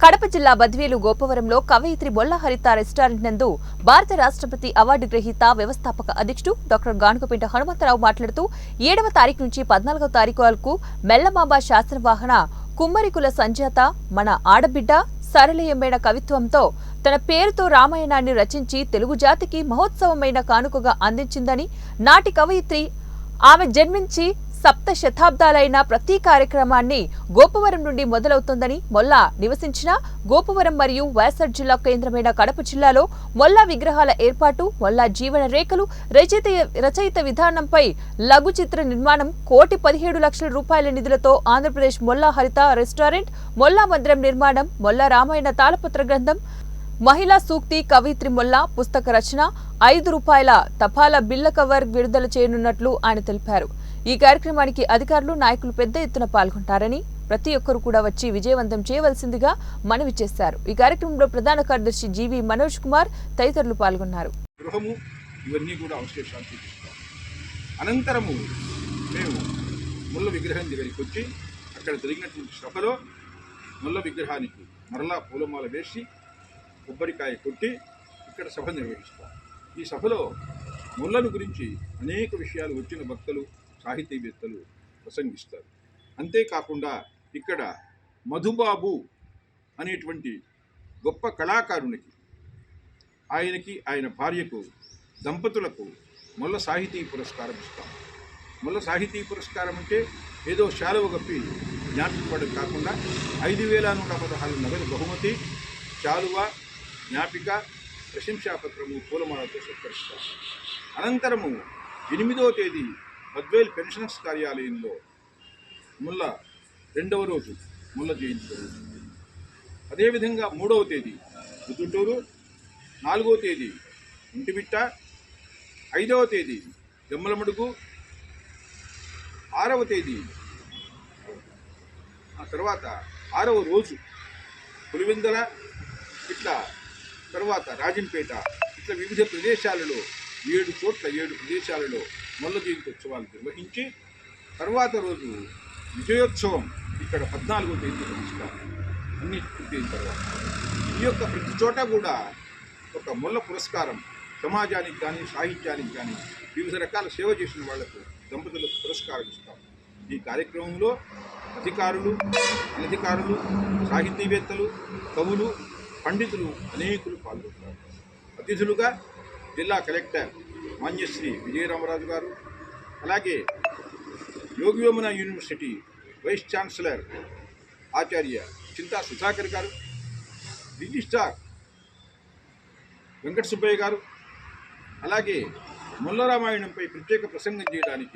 కడప జిల్లా బద్వేలు గోపవరంలో కవయిత్రి మొల్ల హరిత రెస్టారెంట్ నందు భారత రాష్ట్రపతి అవార్డు గ్రహీత వ్యవస్థాపక అధ్యక్షుడు డాక్టర్ గానుగపేట హనుమంతరావు మాట్లాడుతూ 7వ తారీఖు నుంచి 14వ తారీఖు వరకు మెల్లమాంబ శాసనవాహన కుమ్మరికుల సంజాత మన ఆడబిడ్డ సరళయమైన కవిత్వంతో తన పేరుతో రామాయణాన్ని రచించి తెలుగు జాతికి మహోత్సవమైన కానుకగా అందించిందని, నాటి కవయిత్రి ఆమె జన్మించి 7 శతాబ్దాలైన ప్రతి కార్యక్రమాన్ని గోపవరం నుండి మొదలవుతుందని, మొల్ల నివసించిన గోపవరం మరియు వైఎస్ఆర్ జిల్లా కేంద్రమైన కడప జిల్లాలో మొల్ల విగ్రహాల ఏర్పాటు, మొల్ల జీవన రేఖలు, రచయిత విధానంపై లఘు చిత్ర నిర్మాణం, 1,17,00,000 రూపాయల నిధులతో ఆంధ్రప్రదేశ్ మొల్ల హరిత రెస్టారెంట్, మొల్ల మందిరం నిర్మాణం, మొల్ల రామాయణ తాళపత్ర గ్రంథం, మహిళా సూక్తి, కవయిత్రి మొల్ల పుస్తక రచన, ₹5 తపాలా బిళ్ల కవర్ విడుదల చేయనున్నట్లు ఆయన తెలిపారు. ఈ కార్యక్రమానికి అధికారులు, నాయకులు పెద్ద ఎత్తున పాల్గొంటారని, ప్రతి ఒక్కరూ కూడా వచ్చి విజయవంతం చేయవలసిందిగా మనవి చేశారు. ఈ కార్యక్రమంలో ప్రధాన కార్యదర్శి జీవి మనోజ్ కుమార్ తదితరులు పాల్గొన్నారు. అనంతరము మేము ముల్ల విగ్రహం దగ్గరికి వచ్చి అక్కడ జరిగినటువంటి సభలో ముల్ల విగ్రహానికి మరలా పూలమాల వేసి కొబ్బరికాయ కొట్టి ఇక్కడ సభ నిర్వహిస్తాం. ఈ సభలో ముల్లను గురించి అనేక విషయాలు వచ్చిన భక్తులు, సాహితీవేత్తలు ప్రసంగిస్తారు. అంతేకాకుండా ఇక్కడ మధుబాబు అనేటువంటి గొప్ప కళాకారునికి, ఆయనకి ఆయన భార్యకు, దంపతులకు ముల్ల సాహితీ పురస్కారం ఇస్తాం. ముల్ల సాహితీ పురస్కారం అంటే ఏదో శాలువ కప్పి జ్ఞాపికపడం కాకుండా 5,116 నగదు బహుమతి, శాలువ, జ్ఞాపిక, ప్రశంసాపత్రము, పూలమాలతో సత్కరిస్తాం. అనంతరము 8వ తేదీ బద్వేల్ పెన్షనర్స్ కార్యాలయంలో ముల్ల 2వ రోజు ముల్ల జయంతి జరుగుతుంది. అదేవిధంగా 3వ తేదీ ముద్దుటూరు, 4వ తేదీ ఇంటిమిట్ట, 5వ తేదీ జమ్మలమడుగు, 6వ తేదీ తర్వాత 6వ రోజు పులివెందల, ఇట్లా తర్వాత రాజంపేట, ఇట్లా వివిధ ప్రదేశాలలో 7 చోట్ల 7 ప్రదేశాలలో మొల్ల జయంతి ఉత్సవాలు నిర్వహించి తర్వాత రోజు విజయోత్సవం ఇక్కడ 14వ తేదీ నిర్వహిస్తారు. అన్ని పూర్తయిన తర్వాత ఈ యొక్క ప్రతి చోట కూడా ఒక మొల్ల పురస్కారం సమాజానికి కానీ, సాహిత్యానికి కానీ, వివిధ రకాల సేవ చేసిన వాళ్లకు, దంపతులకు పురస్కారం ఇస్తాం. ఈ కార్యక్రమంలో అధికారులు, అనధికారులు, సాహితీవేత్తలు, కవులు, పండితులు అనేకులు పాల్గొంటారు. అతిథులుగా జిల్లా కలెక్టర్ మాన్యశ్రీ విజయరామరాజు గారు, అలాగే యోగివేమన యూనివర్సిటీ వైస్ ఛాన్సలర్ ఆచార్య చింతా సుధాకర్ గారు, రిజిస్ట్రార్ వెంకట సుబ్బయ్య గారు, అలాగే ముల్ల రామాయణంపై ప్రత్యేక ప్రసంగం చేయడానికి